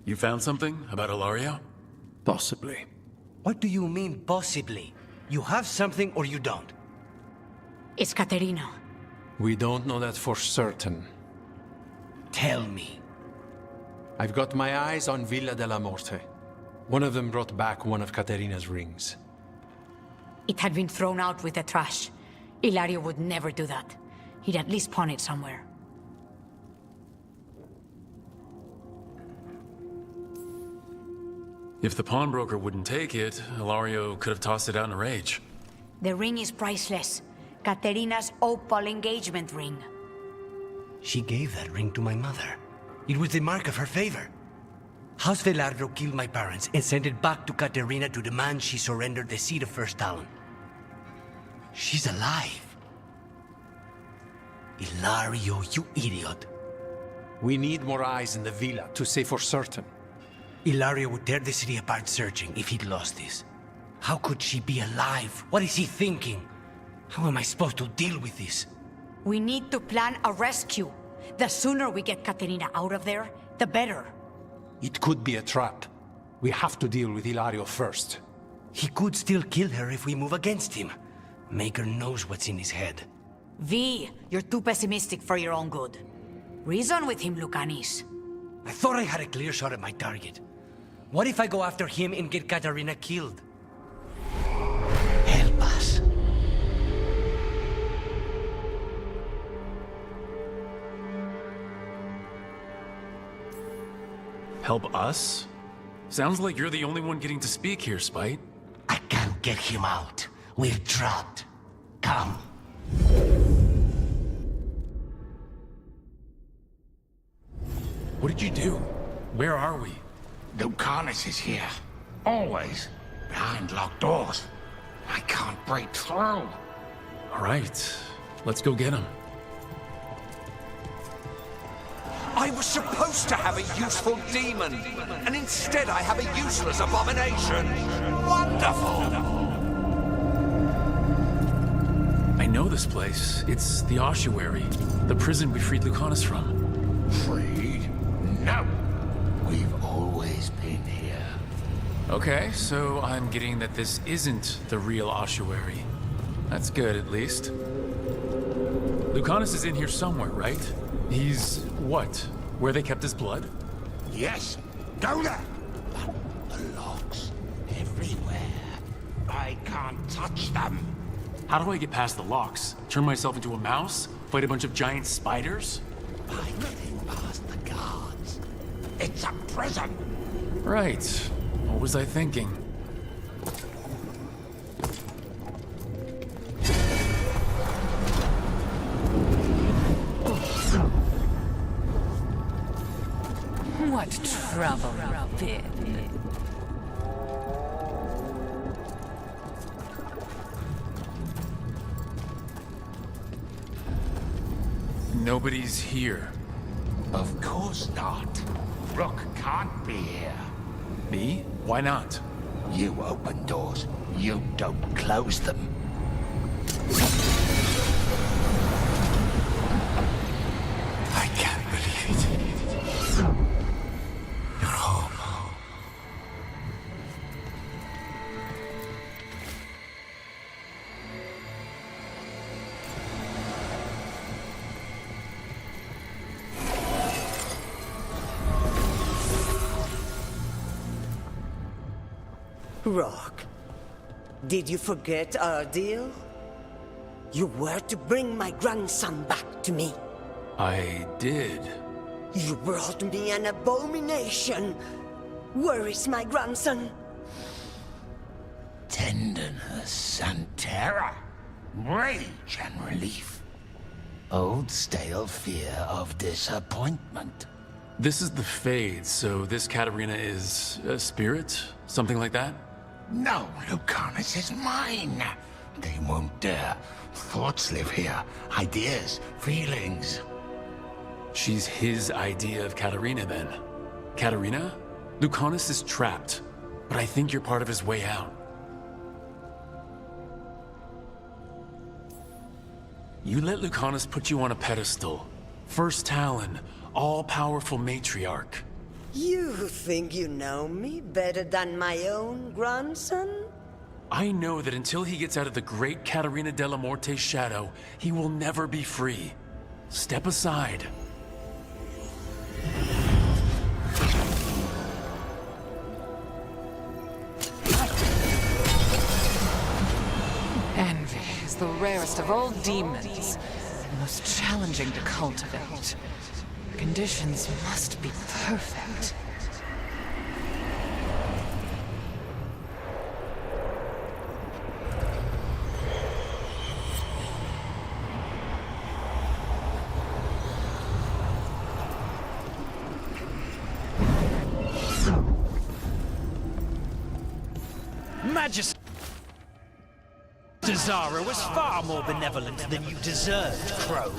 You found something about Ilario? Possibly. What do you mean, possibly? You have something or you don't? It's Caterina. We don't know that for certain. Tell me. I've got my eyes on Villa della Morte. One of them brought back one of Caterina's rings. It had been thrown out with the trash. Ilario would never do that. He'd at least pawn it somewhere. If the pawnbroker wouldn't take it, Ilario could have tossed it out in a rage. The ring is priceless. Caterina's opal engagement ring. She gave that ring to my mother. It was the mark of her favor. House Veilguard killed my parents and sent it back to Caterina to demand she surrender the seat of First Talon. She's alive. Ilario, you idiot. We need more eyes in the villa to say for certain. Ilario would tear the city apart searching if he'd lost this. How could she be alive? What is he thinking? How am I supposed to deal with this? We need to plan a rescue. The sooner we get Caterina out of there, the better. It could be a trap. We have to deal with Ilario first. He could still kill her if we move against him. Maker knows what's in his head. V, you're too pessimistic for your own good. Reason with him, Lucanis. I thought I had a clear shot at my target. What if I go after him and get Caterina killed? Help us. Help us? Sounds like you're the only one getting to speak here, Spite. I can't get him out. We're trapped. Come. What did you do? Where are we? Lucanis is here. Always. Behind locked doors. I can't break through. All right, let's go get him. I was supposed to have a useful demon, and instead I have a useless abomination. Wonderful! I know this place. It's the ossuary, the prison we freed Lucanis from. Freed? No. We've always been here. Okay, so I'm getting that this isn't the real ossuary. That's good, at least. Lucanis is in here somewhere, right? He's... what? Where they kept his blood? Yes. Go there. But the locks everywhere. I can't touch them. How do I get past the locks? Turn myself into a mouse? Fight a bunch of giant spiders? By getting past the guards. It's a prison. Right. What was I thinking? What trouble you've been. Nobody's here. Of course not. Rook can't be here. Me? Why not? You open doors. You don't close them. I can't believe it. You're home. Rock, did you forget our deal? You were to bring my grandson back to me. I did. You brought me an abomination. Where is my grandson? Tenderness and terror. Rage and relief. Old stale fear of disappointment. This is the Fade, so this Caterina is a spirit? Something like that? No, Lucanis is mine. They won't dare. Thoughts live here. Ideas, feelings. She's his idea of Caterina, then. Caterina? Lucanis is trapped, but I think you're part of his way out. You let Lucanis put you on a pedestal. First Talon, all-powerful matriarch. You think you know me better than my own grandson? I know that until he gets out of the great Caterina della Morte's shadow, he will never be free. Step aside. Envy is the rarest of all demons, and most challenging to cultivate. The conditions must be perfect. Majesty, Zara was far more benevolent than you deserved, Crow.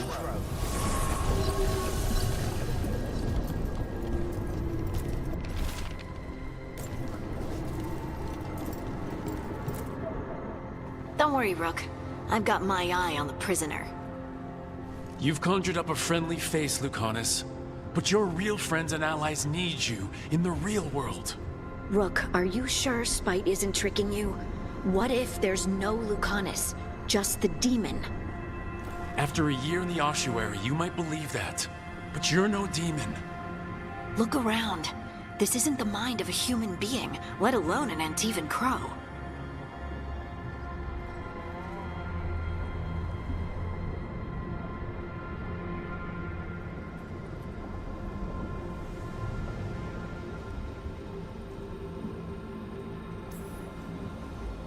Don't worry, Rook. I've got my eye on the prisoner. You've conjured up a friendly face, Lucanis. But your real friends and allies need you in the real world. Rook, are you sure Spite isn't tricking you? What if there's no Lucanis, just the demon? After a year in the ossuary, you might believe that. But you're no demon. Look around. This isn't the mind of a human being, let alone an Antivan Crow.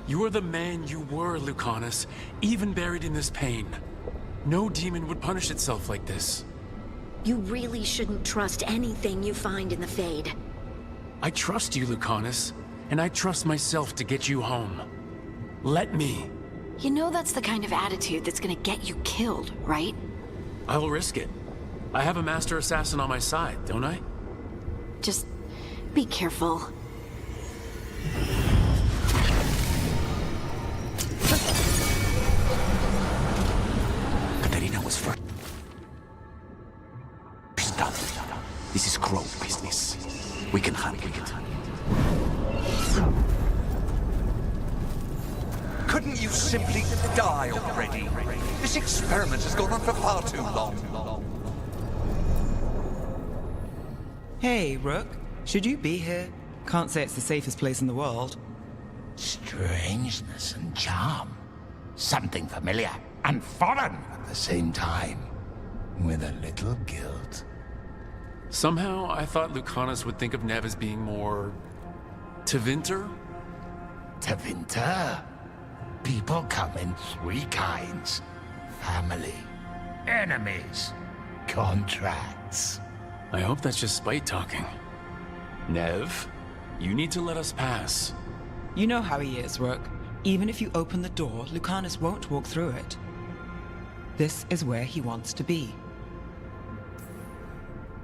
You are the man you were, Lucanis, even buried in this pain. No demon would punish itself like this. You really shouldn't trust anything you find in the Fade. I trust you, Lucanis, and I trust myself to get you home. Let me. You know that's the kind of attitude that's gonna get you killed, right? I will risk it. I have a master assassin on my side, don't I? Just be careful. Caterina was first done. This is Crow business. We can handle it. Couldn't you simply die already? This experiment has gone on for far too long. Hey, Rook. Should you be here? Can't say it's the safest place in the world. Strangeness and charm. Something familiar and foreign at the same time. With a little guilt. Somehow, I thought Lucanis would think of Nev as being more... Tevinter? Tevinter? People come in three kinds. Family, enemies, contracts. I hope that's just Spite talking. Nev, you need to let us pass. You know how he is, Rook. Even if you open the door, Lucanis won't walk through it. This is where he wants to be.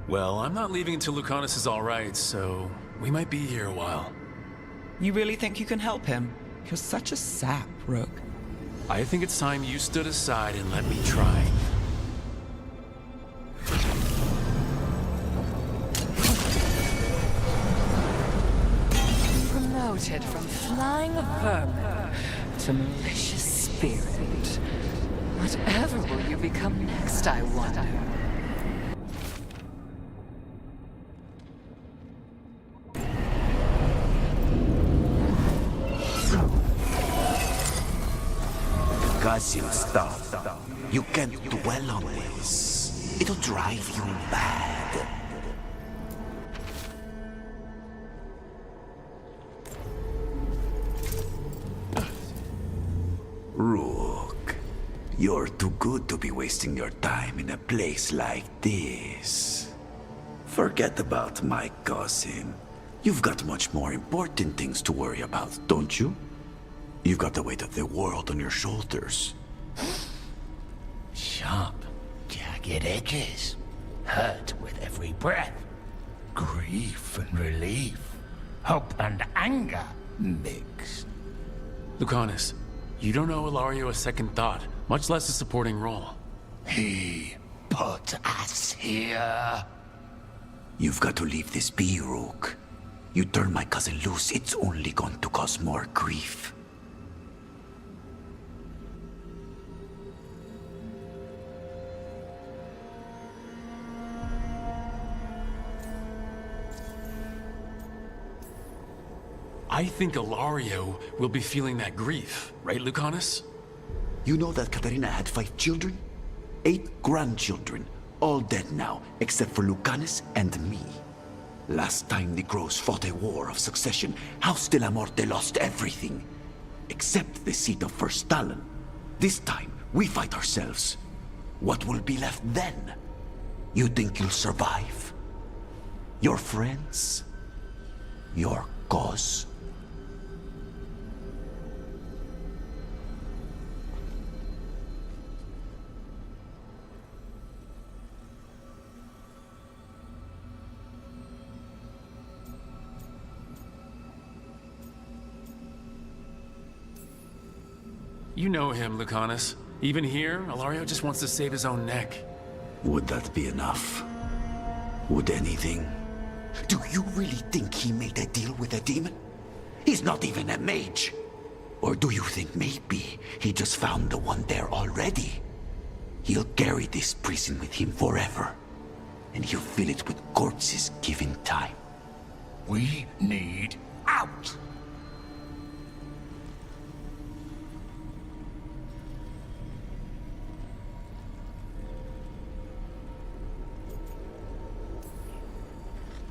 Well, I'm not leaving until Lucanis is all right, so we might be here a while. You really think you can help him? You're such a sap, Rook. I think it's time you stood aside and let me try. Promoted from flying vermin to malicious spirit. Whatever will you become next, I wonder? Cousin stuff. You can't dwell on this. It'll drive you mad. Rook, you're too good to be wasting your time in a place like this. Forget about my cousin. You've got much more important things to worry about, don't you? You've got the weight of the world on your shoulders. Sharp, jagged edges. Hurt with every breath. Grief and relief. Hope and anger mixed. Lucanis, you don't owe Ilario a second thought, much less a supporting role. He put us here. You've got to leave this be, Rook. You turn my cousin loose, it's only going to cause more grief. I think Ilario will be feeling that grief, right, Lucanis? You know that Katerina had 5 children? 8 grandchildren, all dead now, except for Lucanis and me. Last time the Grows fought a war of succession, House de la Morte lost everything. Except the seat of First Talon. This time, we fight ourselves. What will be left then? You think you'll survive? Your friends? Your cause? You know him, Lucanis. Even here, Ilario just wants to save his own neck. Would that be enough? Would anything? Do you really think he made a deal with a demon? He's not even a mage. Or do you think maybe he just found the one there already? He'll carry this prison with him forever. And he'll fill it with corpses given time. We need out!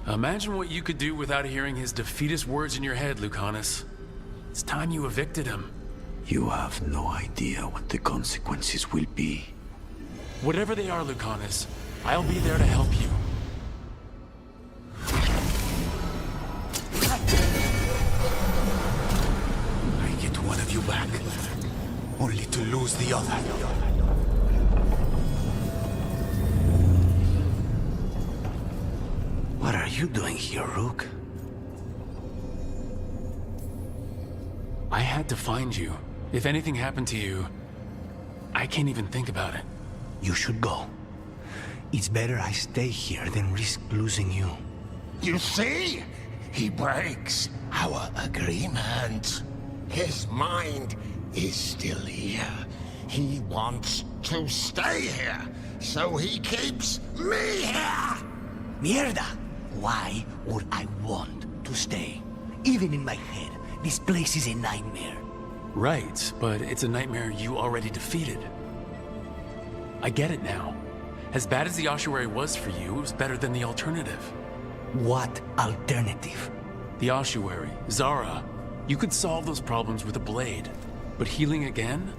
Imagine what you could do without hearing his defeatist words in your head, Lucanis. It's time you evicted him. You have no idea what the consequences will be. Whatever they are, Lucanis, I'll be there to help you. I get one of you back, only to lose the other. What are you doing here, Rook? I had to find you. If anything happened to you, I can't even think about it. You should go. It's better I stay here than risk losing you. You see? He breaks our agreement. His mind is still here. He wants to stay here, so he keeps me here! Mierda! Why would I want to stay? Even in my head, this place is a nightmare. Right, but it's a nightmare you already defeated. I get it now. As bad as the ossuary was for you, it was better than the alternative. What alternative? The ossuary, Zara. You could solve those problems with a blade. But healing again?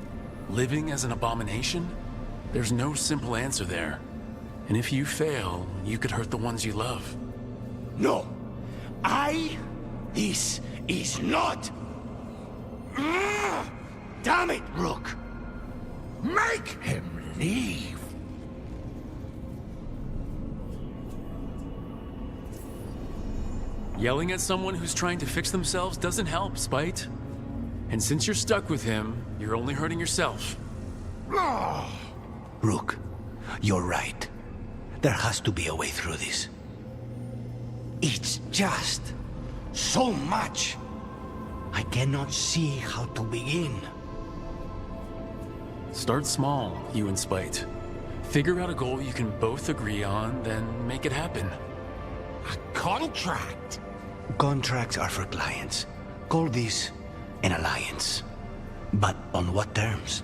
Living as an abomination? There's no simple answer there. And if you fail, you could hurt the ones you love. No! This is not... Damn it, Rook! Make him leave! Yelling at someone who's trying to fix themselves doesn't help, Spite. And since you're stuck with him, you're only hurting yourself. Rook, you're right. There has to be a way through this. It's just so much. I cannot see how to begin. Start small, you and Spite. Figure out a goal you can both agree on, then make it happen. A contract? Contracts are for clients. Call this an alliance. But on what terms?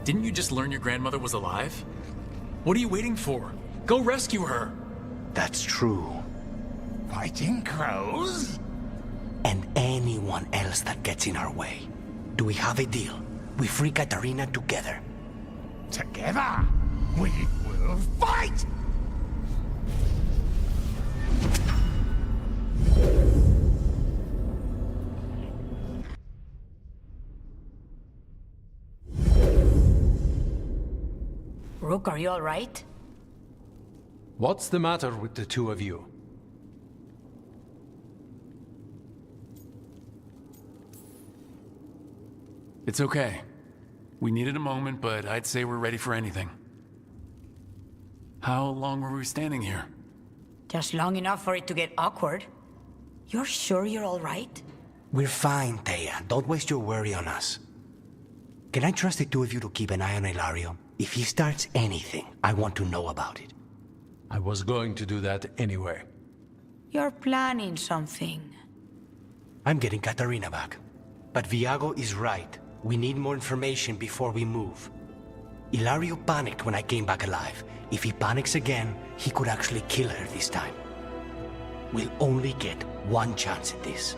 Didn't you just learn your grandmother was alive? What are you waiting for? Go rescue her! That's true. Fighting crows? And anyone else that gets in our way. Do we have a deal? We free Katarina together. Together, we will fight! Rook, are you all right? What's the matter with the two of you? It's okay. We needed a moment, but I'd say we're ready for anything. How long were we standing here? Just long enough for it to get awkward. You're sure you're all right? We're fine, Thea. Don't waste your worry on us. Can I trust the two of you to keep an eye on Ilario? If he starts anything, I want to know about it. I was going to do that anyway. You're planning something. I'm getting Katarina back. But Viago is right. We need more information before we move. Ilario panicked when I came back alive. If he panics again, he could actually kill her this time. We'll only get one chance at this.